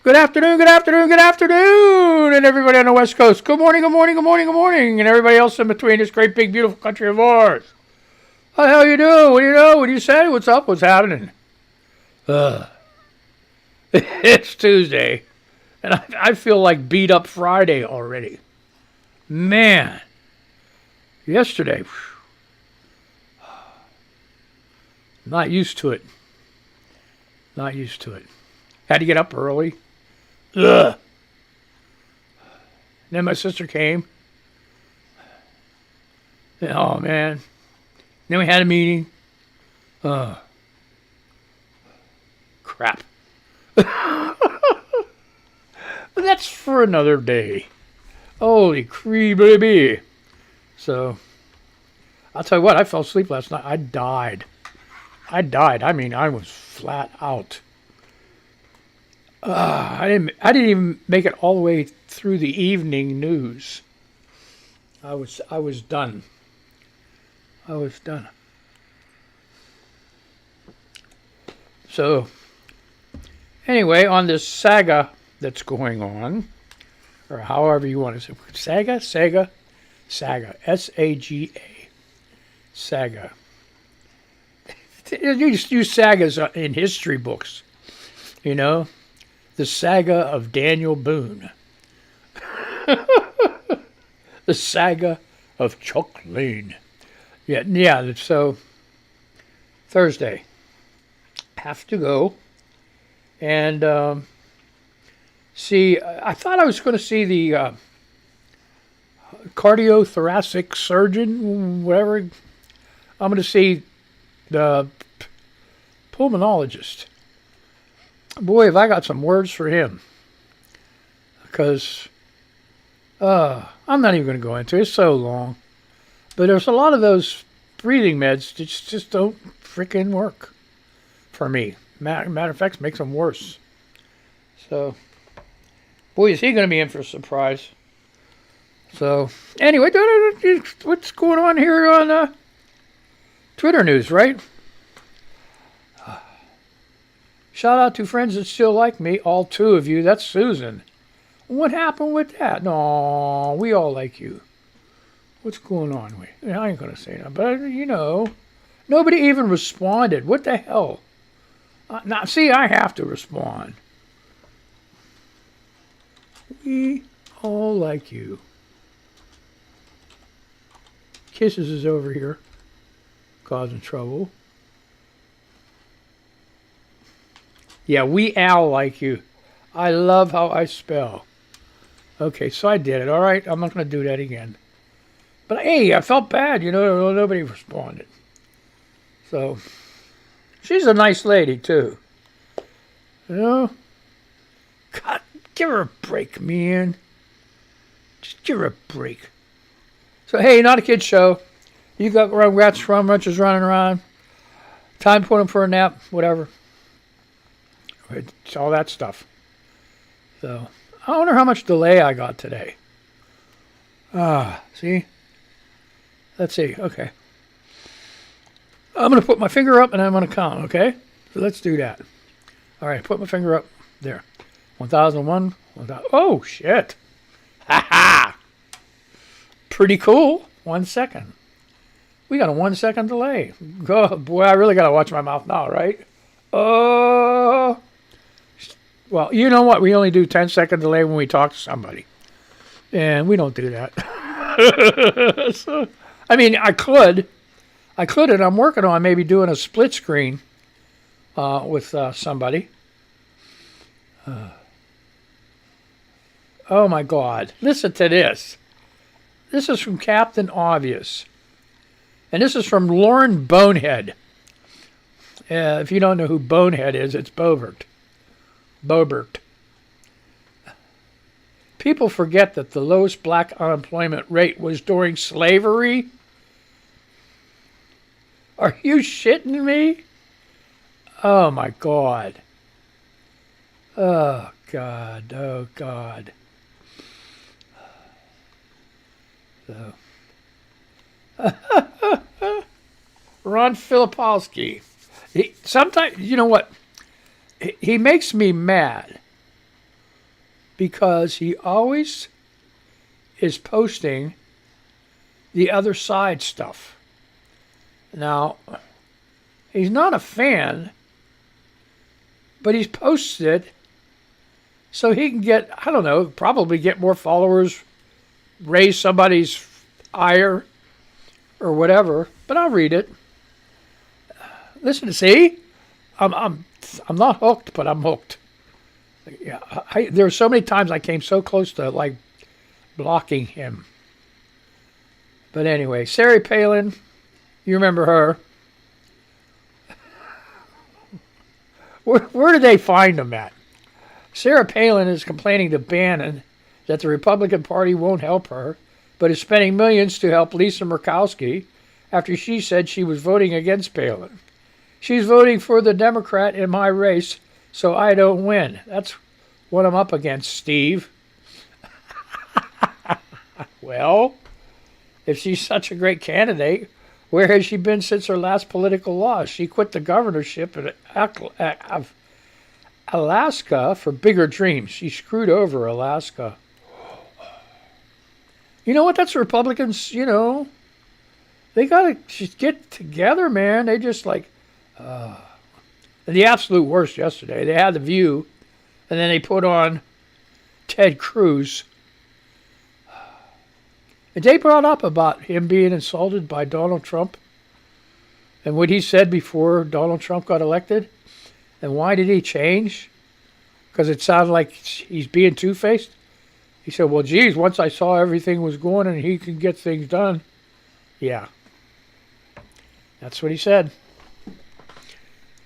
Good afternoon, good afternoon, good afternoon, and everybody on the West Coast. Good morning, good morning, good morning, good morning, and everybody else in between this great, big, beautiful country of ours. How the hell you doing? What do you know? What do you say? What's up? What's happening? It's Tuesday, and I feel like beat up Friday already. Man, yesterday, not used to it. Not used to it. Had to get up early. Ugh. Then my sister came. Oh, man. Then we had a meeting. Crap. But that's for another day. Holy cree baby. So, I'll tell you what, I fell asleep last night. I died. I mean, I was flat out. I didn't even make it all the way through the evening news. I was done. I was done. So, anyway, on this saga that's going on, or however you want to say, saga, S-A-G-A, saga. You just use sagas in history books, you know. The saga of Daniel Boone. The saga of Chuck Lane. Yeah, so Thursday. Have to go. And see, I thought I was going to see the cardiothoracic surgeon, whatever. I'm going to see the pulmonologist. Boy, have I got some words for him. Because I'm not even going to go into it. It's so long. But there's a lot of those breathing meds that just don't freaking work for me. Matter of fact, it makes them worse. So, boy, is he going to be in for a surprise. So, anyway, what's going on here on Twitter news, right? Shout out to friends that still like me, all two of you. That's Susan. What happened with that? No, we all like you. What's going on? I ain't going to say that, but, you know, nobody even responded. What the hell? Now, see, I have to respond. We all like you. Kisses is over here, causing trouble. Yeah, we all like you. I love how I spell. Okay, so I did it. All right, I'm not going to do that again. But hey, I felt bad. You know, nobody responded. So, she's a nice lady, too. You know? God, give her a break, man. Just give her a break. So, hey, not a kid's show. You got rats, rumrunchers running around. Time to put them for a nap, whatever. It's all that stuff. So, I wonder how much delay I got today. See? Let's see. Okay. I'm going to put my finger up and I'm going to count, okay? So let's do that. All right, put my finger up. There. 1001. 1000. Oh, shit. Ha-ha! Pretty cool. 1 second. We got a 1 second delay. Oh, boy, I really got to watch my mouth now, right? Oh. Well, you know what? We only do 10-second delay when we talk to somebody. And we don't do that. So, I mean, I could, and I'm working on maybe doing a split screen with somebody. Oh, my God. Listen to this. This is from Captain Obvious. And this is from Lauren Bonehead. If you don't know who Bonehead is, it's Bobert. People forget that the lowest black unemployment rate was during slavery. Are you shitting me? Oh, my God. Oh, God. Oh, God. So. Ron Filipowski. Sometimes, you know what? He makes me mad because he always is posting the other side stuff. Now, he's not a fan, but he's posted it so he can get, I don't know, probably get more followers, raise somebody's ire or whatever. But I'll read it. Listen, see, I'm not hooked, but I'm hooked. Yeah, there were so many times I came so close to like blocking him. But anyway, Sarah Palin, you remember her. Where did they find him at? Sarah Palin is complaining to Bannon that the Republican Party won't help her, but is spending millions to help Lisa Murkowski after she said she was voting against Palin. She's voting for the Democrat in my race, so I don't win. That's what I'm up against, Steve. Well, if she's such a great candidate, where has she been since her last political loss? She quit the governorship of Alaska for bigger dreams. She screwed over Alaska. You know what? That's Republicans, they got to get together, man. They just like, the absolute worst yesterday. They had The View, and then they put on Ted Cruz. And they brought up about him being insulted by Donald Trump and what he said before Donald Trump got elected. And why did he change? Because it sounded like he's being two-faced. He said, well, geez, once I saw everything was going and he could get things done. Yeah. That's what he said.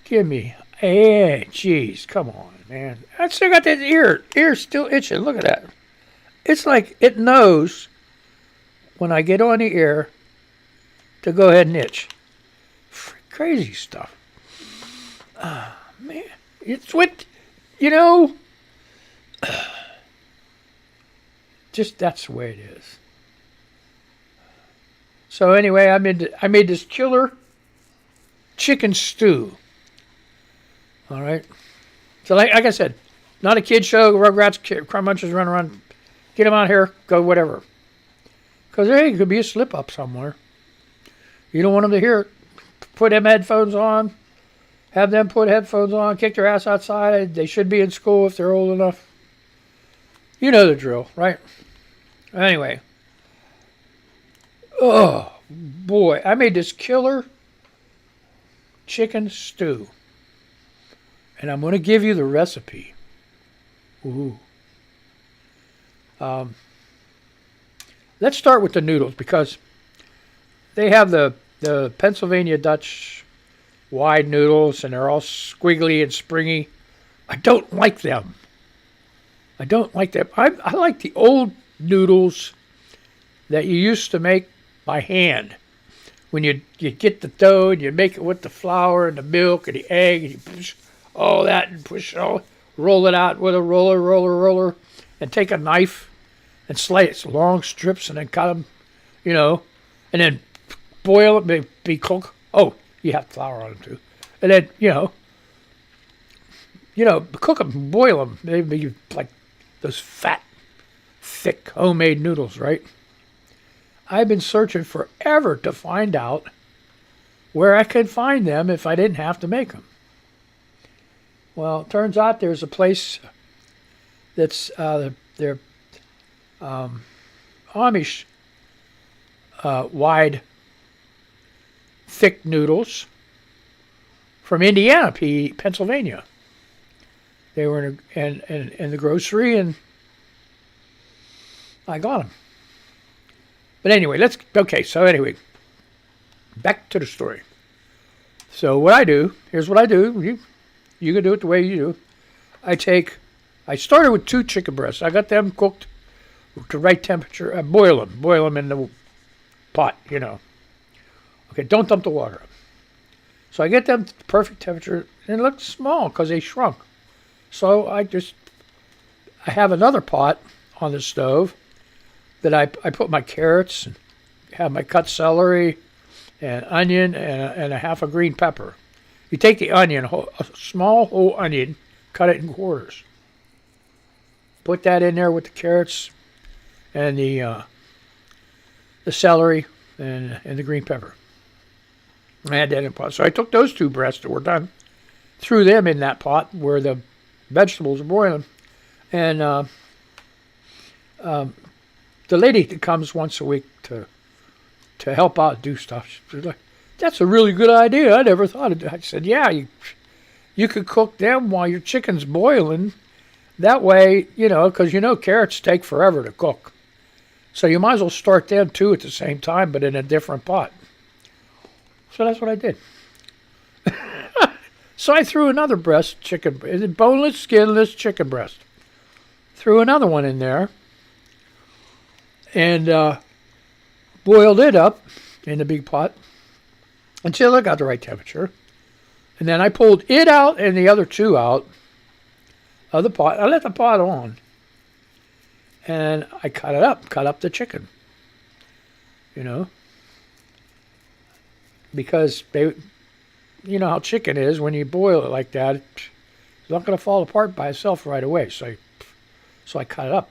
Give me. Hey, geez, come on, man. I still got that ear still itching. Look at that. It's like it knows when I get on the air to go ahead and itch. Crazy stuff. Man, it's what, just that's the way it is. So anyway, I made this killer chicken stew. All right. So like I said, not a kid show. Rugrats, Crumb Munchers run around. Get them out here. Go whatever. Because there could be a slip up somewhere. You don't want them to hear it. Put them headphones on. Have them put headphones on. Kick their ass outside. They should be in school if they're old enough. You know the drill, right? Anyway. Oh, boy. I made this killer chicken stew. And I'm going to give you the recipe. Ooh. Let's start with the noodles because they have the Pennsylvania Dutch wide noodles and they're all squiggly and springy. I don't like them. I like the old noodles that you used to make by hand. When you get the dough and you make it with the flour and the milk and the egg and you push all that and push it all, roll it out with a roller, and take a knife and slice long strips and then cut them, and then boil them, be cooked. Oh, you have flour on them too. And then, cook them, boil them. Maybe like those fat, thick homemade noodles, right? I've been searching forever to find out where I could find them if I didn't have to make them. Well, it turns out there's a place that's they're Amish wide, thick noodles from Indiana, Pennsylvania. They were in the grocery, and I got them. But anyway, so anyway, back to the story. So here's what I do. You can do it the way you do. I started with 2 chicken breasts. I got them cooked to right temperature. Boil them in the pot, Okay, don't dump the water. So I get them to the perfect temperature, and it looks small because they shrunk. So I have another pot on the stove that I put my carrots, and have my cut celery, and onion, and a half a green pepper. You take the onion, a small whole onion, cut it in quarters. Put that in there with the carrots and the celery and the green pepper. I had that in a pot. So I took those 2 breasts that were done, threw them in that pot where the vegetables are boiling, and the lady that comes once a week to help out do stuff, she's like, "That's a really good idea. I never thought of it." I said, "Yeah, you could cook them while your chicken's boiling. That way, because carrots take forever to cook. So you might as well start them too at the same time, but in a different pot." So that's what I did. So I threw another chicken, boneless, skinless chicken breast. Threw another one in there and boiled it up in the big pot until it got the right temperature. And then I pulled it out and the other 2 out of the pot. I let the pot on. And I cut up the chicken. Because you know how chicken is, when you boil it like that, it's not going to fall apart by itself right away. So I cut it up.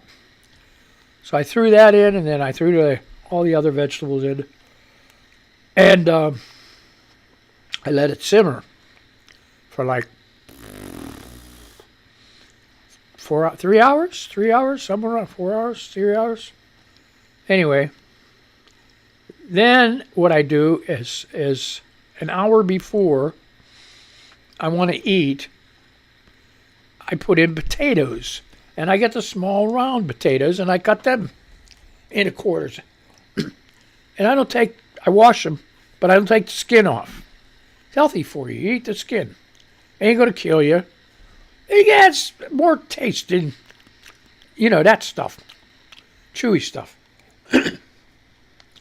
So I threw that in, and then I threw all the other vegetables in. And I let it simmer for like 3 hours, somewhere around 4 hours, 3 hours. Anyway, then what I do is an hour before I want to eat, I put in potatoes. And I get the small round potatoes and I cut them into quarters. And I wash them, but I don't take the skin off. It's healthy for you. You eat the skin. Ain't going to kill you. It gets more taste in, that stuff. Chewy stuff.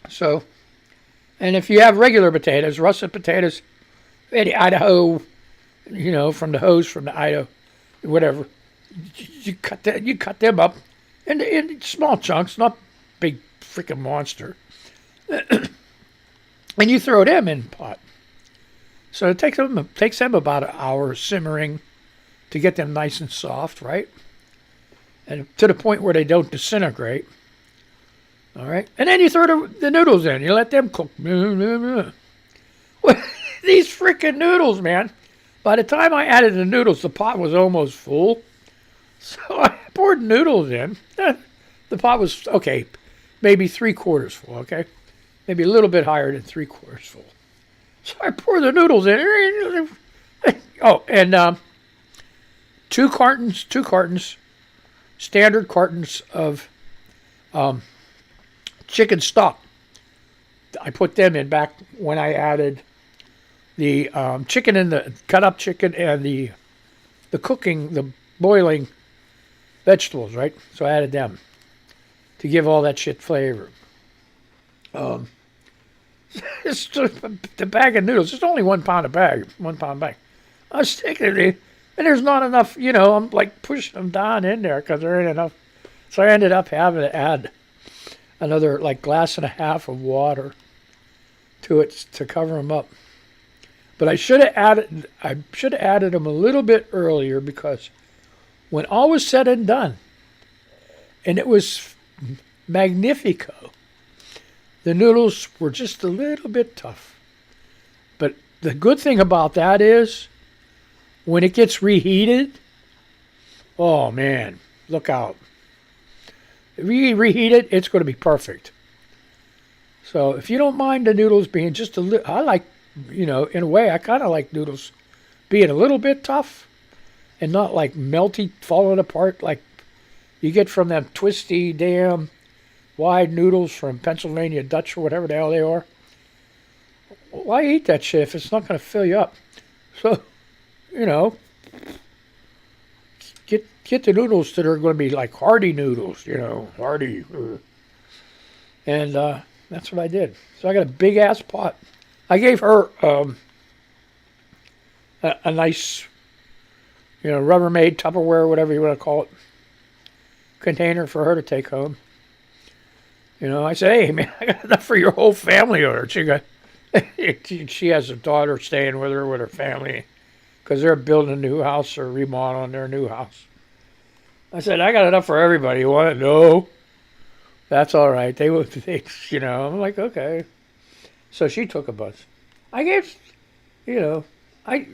So, and if you have regular potatoes, russet potatoes, Idaho, from the Idaho, whatever, you cut them up in small chunks, not big freaking monster. And you throw them in the pot. So it takes them about an hour simmering to get them nice and soft, right? And to the point where they don't disintegrate. All right? And then you throw the noodles in. You let them cook. These freaking noodles, man. By the time I added the noodles, the pot was almost full. So I poured noodles in. The pot was, okay, maybe 3/4 full, okay? Maybe a little bit higher than 3/4 full. So I pour the noodles in. Oh, and 2 cartons, standard cartons of chicken stock. I put them in back when I added the chicken and the cut up chicken and the boiling vegetables, right? So I added them to give all that shit flavor. It's just the bag of noodles. It's only 1 pound a bag. 1 pound bag. I was taking it, and there's not enough. I'm like pushing them down in there because there ain't enough. So I ended up having to add another like glass and a half of water to it to cover them up. But I should have added them a little bit earlier, because when all was said and done, and it was magnifico, the noodles were just a little bit tough. But the good thing about that is, when it gets reheated, oh man, look out. If you reheat it, it's going to be perfect. So if you don't mind the noodles being just a little, I like, in a way, I kind of like noodles being a little bit tough and not like melty, falling apart like you get from them twisty, damn wide noodles from Pennsylvania Dutch or whatever the hell they are. Why eat that shit if it's not going to fill you up? So, get the noodles that are going to be like hearty noodles, hearty. And that's what I did. So I got a big ass pot. I gave her a nice, Rubbermaid, Tupperware, whatever you want to call it, container for her to take home. I said, "Hey, man, I got enough for your whole family." Or she has a daughter staying with her with her family, because they're building a new house or remodeling their new house. I said, I got enough for everybody. You want it? No. That's all right. They would, I'm like, okay. So she took a bunch. I gave, you know, I.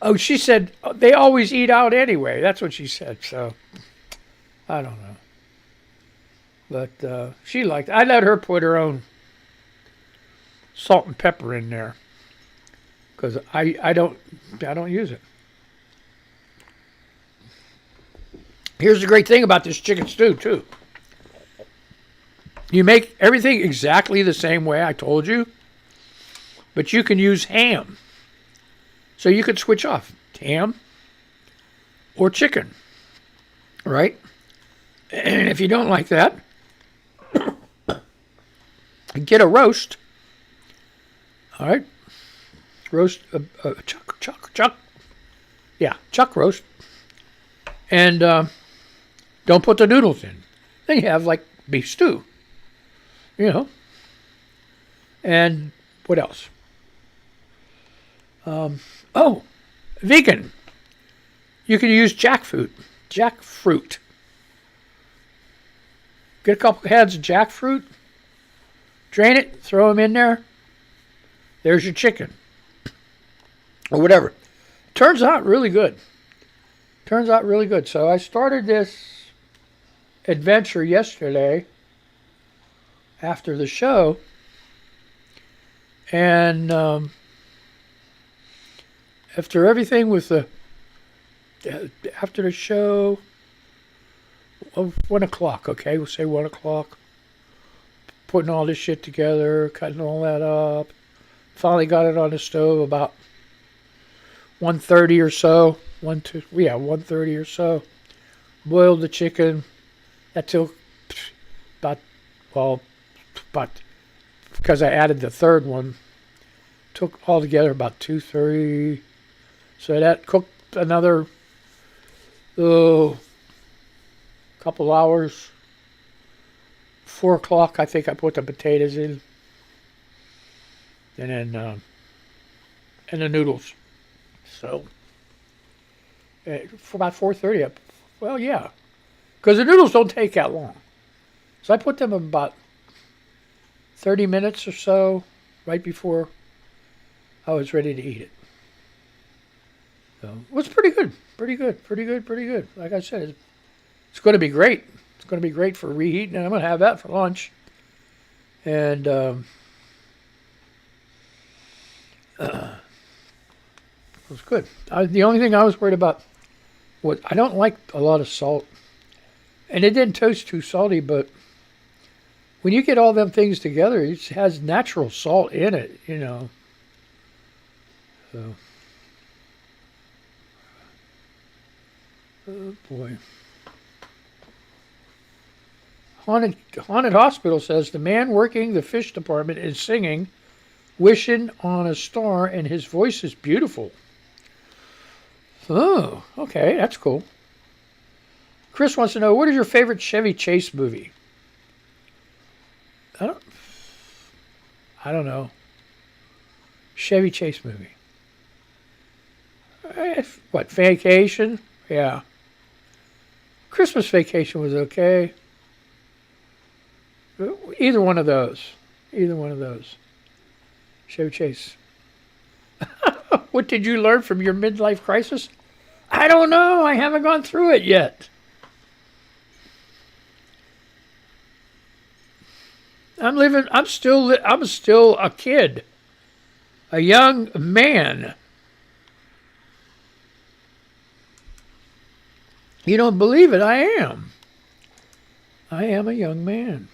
Oh, she said they always eat out anyway. That's what she said. So I don't know, but she liked. I let her put her own salt and pepper in there because I don't use it. Here's the great thing about this chicken stew too. You make everything exactly the same way I told you, but you can use ham. So you could switch off ham or chicken, right? And if you don't like that, get a roast. All right, roast chuck. Yeah, chuck roast, and don't put the noodles in. Then you have like beef stew, And what else? Vegan. You can use jackfruit. Jackfruit. Get a couple heads of jackfruit. Drain it. Throw them in there. There's your chicken. Or whatever. Turns out really good. So I started this adventure yesterday after the show. And after everything with after the show, 1 o'clock, okay? We'll say 1 o'clock. Putting all this shit together, cutting all that up. Finally got it on the stove about 1:30 or so. 1:30 or so. Boiled the chicken. That took about, because I added the third one, took altogether about 2:30. So that cooked another couple hours. 4 o'clock, I think I put the potatoes in, and then and the noodles. So for about 4:30, well, yeah, because the noodles don't take that long. So I put them in about 30 minutes or so, right before I was ready to eat it. So it was pretty good. Like I said, it's going to be great. It's going to be great for reheating, and I'm going to have that for lunch. And it was good. The only thing I was worried about was I don't like a lot of salt. And it didn't taste too salty, but when you get all them things together, it has natural salt in it, So, oh boy. Haunted Hospital says the man working the fish department is singing "Wishing on a Star" and his voice is beautiful. Oh, okay, that's cool. Chris wants to know, what is your favorite Chevy Chase movie? I don't know. Chevy Chase movie. What, Vacation? Yeah. Christmas Vacation was okay. Either one of those. Chevy Chase. What did you learn from your midlife crisis? I don't know. I haven't gone through it yet. I'm still a kid. A young man. You don't believe it? I am. I am a young man.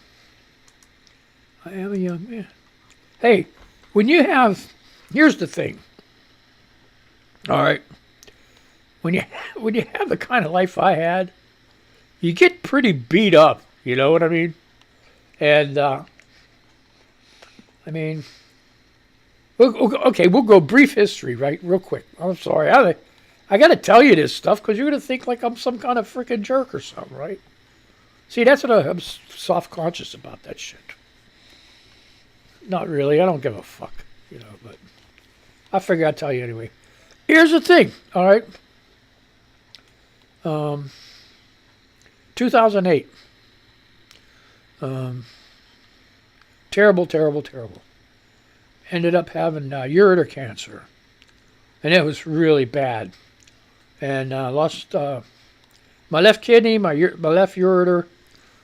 Hey, here's the thing. All right. When you have the kind of life I had, you get pretty beat up. You know what I mean? And okay, we'll go brief history, right? Real quick. I'm sorry. I got to tell you this stuff because you're going to think like I'm some kind of freaking jerk or something, right? See, that's what I'm soft-conscious about that shit. Not really. I don't give a fuck, but I figure I'd tell you anyway. Here's the thing, all right? 2008. Terrible, terrible, terrible. Ended up having ureter cancer, and it was really bad. And lost my left kidney, my left ureter,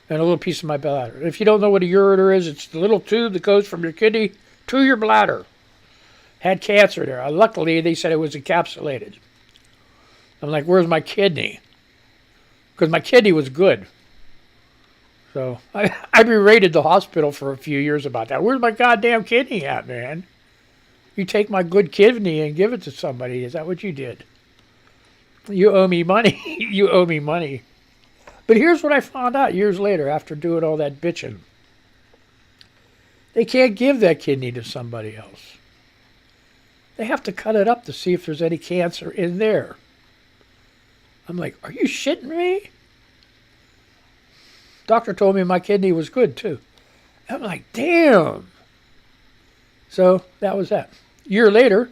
and a little piece of my bladder. If you don't know what a ureter is, it's the little tube that goes from your kidney to your bladder. Had cancer there. Luckily, they said it was encapsulated. I'm like, where's my kidney? Because my kidney was good. So I berated the hospital for a few years about that. Where's my goddamn kidney at, man? You take my good kidney and give it to somebody. Is that what you did? You owe me money. You owe me money. But here's what I found out years later after doing all that bitching. They can't give that kidney to somebody else. They have to cut it up to see if there's any cancer in there. I'm like, are you shitting me? Doctor told me my kidney was good, too. I'm like, damn. So that was that. A year later,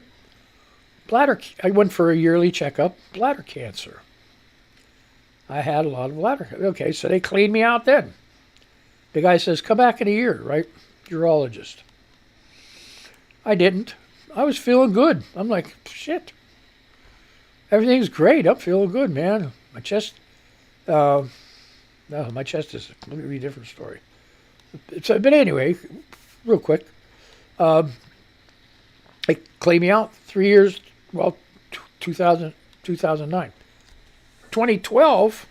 I went for a yearly checkup, bladder cancer. I had a lot of bladder cancer. Okay, so they cleaned me out then. The guy says, come back in a year, right? Urologist. I didn't. I was feeling good. I'm like, shit. Everything's great. I'm feeling good, man. My chest... No, my chest is a completely different story. So, but anyway, real quick, they cleaned me out 3 years, 2009. 2012,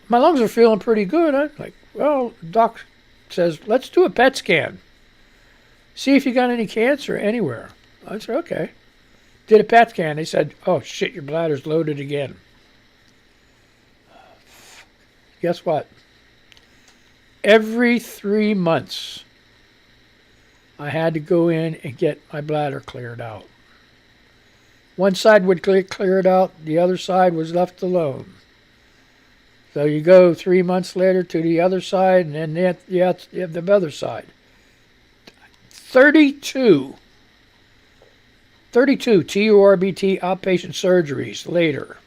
my lungs are feeling pretty good. I'm like, well, doc says, let's do a PET scan. See if you got any cancer anywhere. I said, okay. Did a PET scan. They said, oh, shit, your bladder's loaded again. Guess what? Every 3 months, I had to go in and get my bladder cleared out. One side would clear it out, the other side was left alone. So you go 3 months later to the other side, and then you have the other side. 32 TURBT outpatient surgeries later.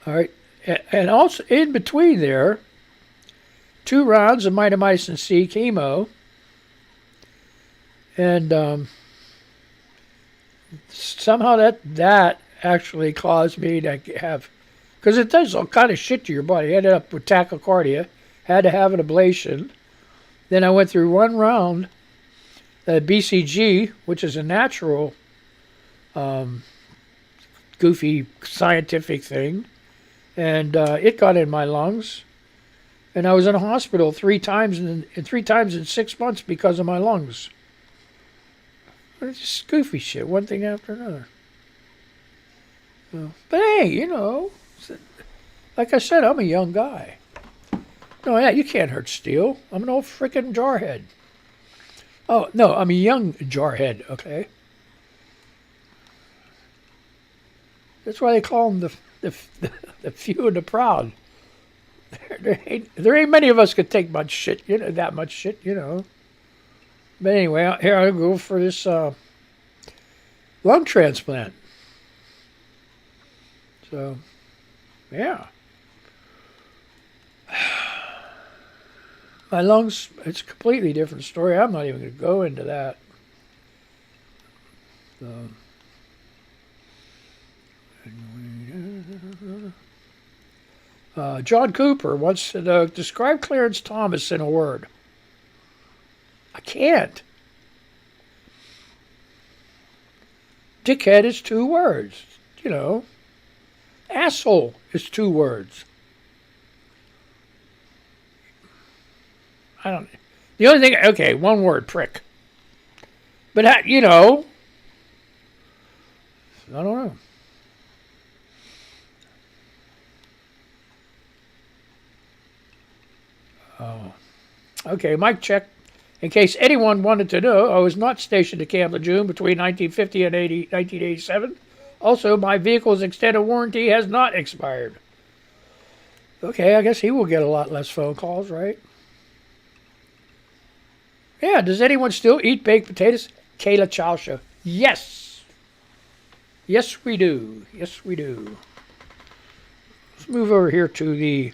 All right. And also in between there, 2 rounds of mitomycin C chemo, and somehow that actually caused me to have, because it does all kind of shit to your body. I ended up with tachycardia, had to have an ablation. Then I went through 1 round BCG, which is a natural, goofy scientific thing. And it got in my lungs, and I was in a hospital 3 times in 6 months because of my lungs. It's just goofy shit, one thing after another. So, but hey, like I said, I'm a young guy. No, yeah, you can't hurt steel. I'm an old frickin' jarhead. Oh no, I'm a young jarhead. Okay, that's why they call them the few and the proud. There ain't many of us could take much shit, that much shit, But anyway, here I go for this lung transplant. So, yeah. My lungs, it's a completely different story. I'm not even going to go into that. So, John Cooper wants to describe Clarence Thomas in a word. I can't. Dickhead is 2 words. Asshole is 2 words. The only thing, okay, 1 word, prick. But, I don't know. Oh. Okay, mic check. In case anyone wanted to know, I was not stationed at Camp Lejeune between 1950 and 1987. Also, my vehicle's extended warranty has not expired. Okay, I guess he will get a lot less phone calls, right? Yeah, does anyone still eat baked potatoes? Kayla Chausha. Yes. Yes, we do. Yes, we do. Let's move over here to the...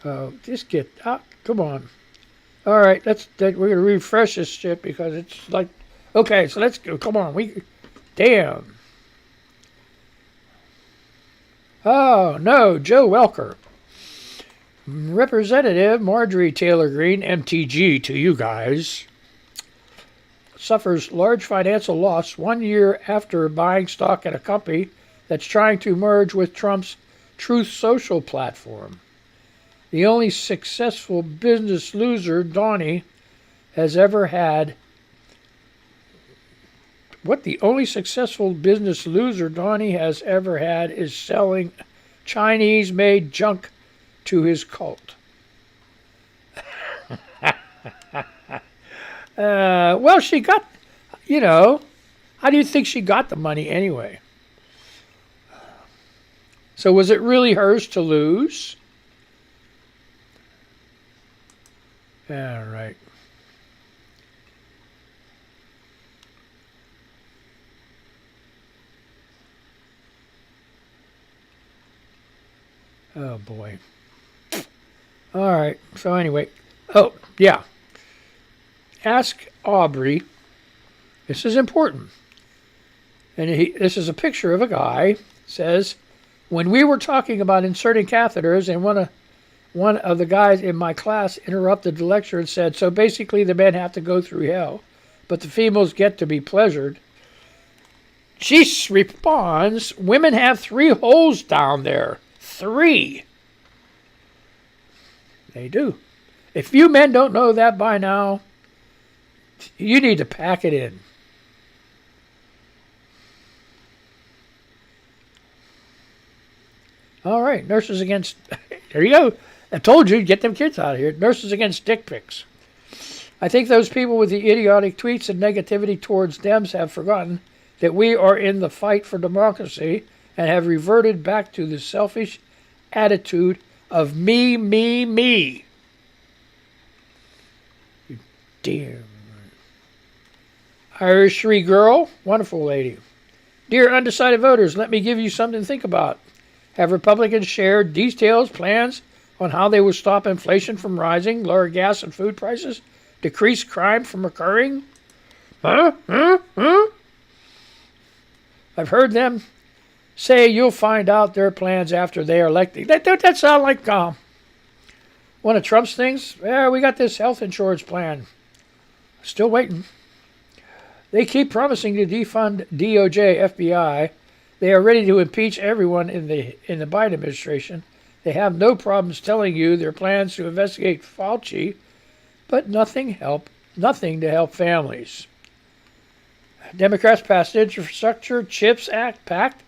Oh, just get out. Come on. All right, we're gonna refresh this shit because it's like, okay, so let's go. Come on, damn. Oh no, Joe Welker, Representative Marjorie Taylor Greene, MTG to you guys, suffers large financial loss 1 year after buying stock in a company that's trying to merge with Trump's Truth Social platform. The only successful business loser Donnie has ever had. What the only successful business loser Donnie has ever had is selling Chinese-made junk to his cult. Well, she got, how do you think she got the money anyway? So was it really hers to lose? All right. Oh, boy. All right. So anyway. Oh, yeah. Ask Aubrey. This is important. And this is a picture of a guy. Says, when we were talking about inserting catheters, and one of the guys in my class interrupted the lecture and said, so basically the men have to go through hell, but the females get to be pleasured. She responds, women have 3 holes down there. 3. They do. If you men don't know that by now, you need to pack it in. All right, Nurses Against... There you go. I told you, get them kids out of here. Nurses Against Dick Pics. I think those people with the idiotic tweets and negativity towards Dems have forgotten that we are in the fight for democracy and have reverted back to the selfish attitude of me, me, me. You damn. Irishry girl, wonderful lady. Dear undecided voters, let me give you something to think about. Have Republicans shared details, plans on how they will stop inflation from rising, lower gas and food prices, decrease crime from occurring? Huh? I've heard them say you'll find out their plans after they are elected. That sound like one of Trump's things? Yeah, we got this health insurance plan. Still waiting. They keep promising to defund DOJ, FBI. They are ready to impeach everyone in the Biden administration. They have no problems telling you their plans to investigate Fauci, but nothing to help families. Democrats passed Infrastructure CHIPS Act,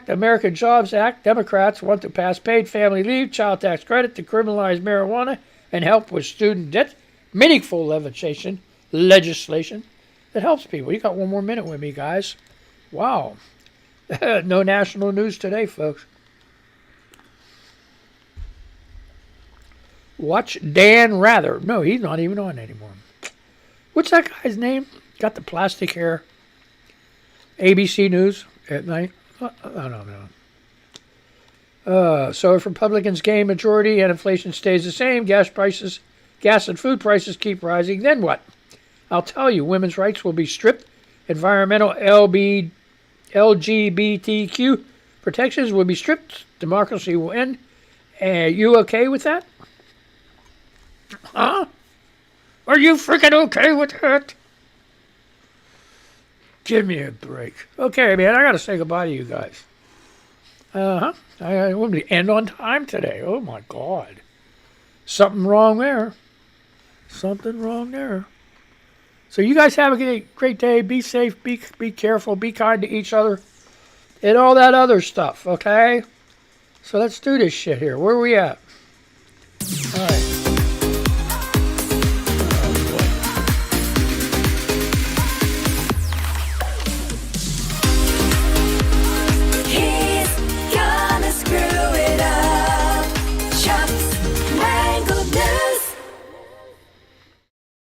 American Jobs Act. Democrats want to pass paid family leave, child tax credit, to criminalize marijuana and help with student debt. Meaningful legislation that helps people. You got 1 more minute with me, guys. Wow. No national news today, folks. Watch Dan Rather. No, he's not even on anymore. What's that guy's name? Got the plastic hair. ABC News at night. So if Republicans gain majority and inflation stays the same, gas and food prices keep rising, then what? I'll tell you, women's rights will be stripped. Environmental LGBTQ protections will be stripped. Democracy will end. You okay with that? Huh? Are you freaking okay with that? Give me a break. Okay, man, I got to say goodbye to you guys. I want to end on time today. Oh, my God. Something wrong there. Something wrong there. So you guys have a great day. Be safe. Be careful. Be kind to each other. And all that other stuff, okay? So let's do this shit here. Where are we at? All right.